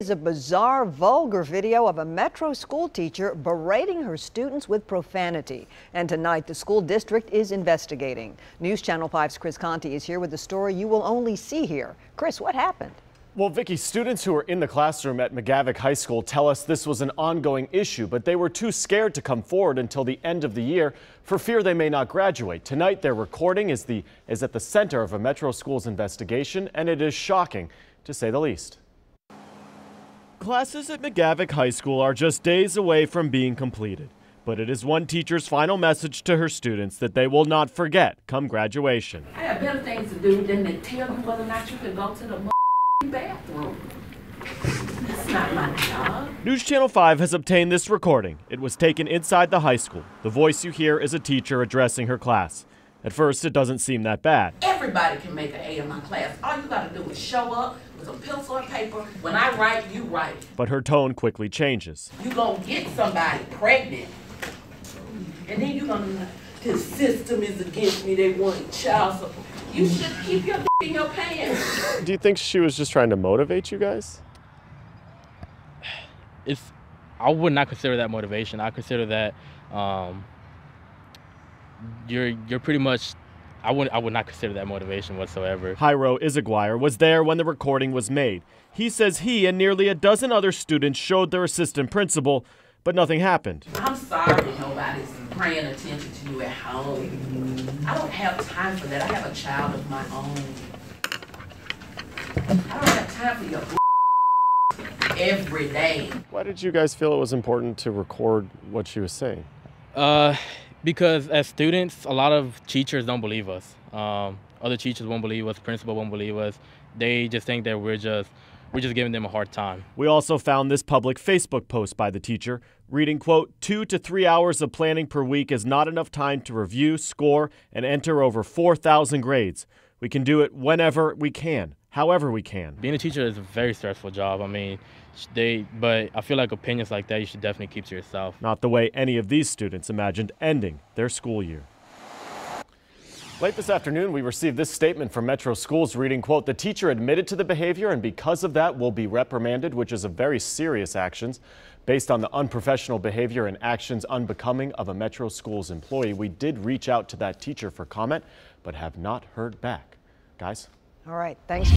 Is a bizarre, vulgar video of a Metro school teacher berating her students with profanity. And tonight, the school district is investigating. News Channel 5's Chris Conti is here with the story you will only see here. Chris, what happened? Well, Vicki, students who were in the classroom at McGavock High School tell us this was an ongoing issue, but they were too scared to come forward until the end of the year for fear they may not graduate. Tonight, their recording is at the center of a Metro Schools investigation, and it is shocking, to say the least. Classes at McGavock High School are just days away from being completed, but it is one teacher's final message to her students that they will not forget come graduation. I have better things to do than to tell you whether or not you can go to the bathroom. That's not my job. News Channel 5 has obtained this recording. It was taken inside the high school. The voice you hear is a teacher addressing her class. At first, it doesn't seem that bad. Everybody can make an A in my class. All you gotta do is show up with some pencil and paper. When I write, you write. But her tone quickly changes. You gonna get somebody pregnant, and then you gonna, the system is against me, they want child support. You should keep your in your pants. Do you think she was just trying to motivate you guys? I would not consider that motivation. I consider that you're pretty much, I would not consider that motivation whatsoever. Jairo Izaguirre was there when the recording was made. He says he and nearly a dozen other students showed their assistant principal, but nothing happened. I'm sorry nobody's paying attention to you at home. I don't have time for that. I have a child of my own. I don't have time for your every day. Why did you guys feel it was important to record what she was saying? Because as students, a lot of teachers don't believe us. Other teachers won't believe us, principal won't believe us. They just think that we're just giving them a hard time. We also found this public Facebook post by the teacher, reading, quote, 2 to 3 hours of planning per week is not enough time to review, score, and enter over 4,000 grades. We can do it whenever we can, however we can. Being a teacher is a very stressful job. I mean, but I feel like opinions like that you should definitely keep to yourself. Not the way any of these students imagined ending their school year. Late this afternoon, we received this statement from Metro Schools reading, quote, the teacher admitted to the behavior and because of that will be reprimanded, which is a very serious actions based on the unprofessional behavior and actions unbecoming of a Metro Schools employee. We did reach out to that teacher for comment, but have not heard back. Guys? All right, thanks.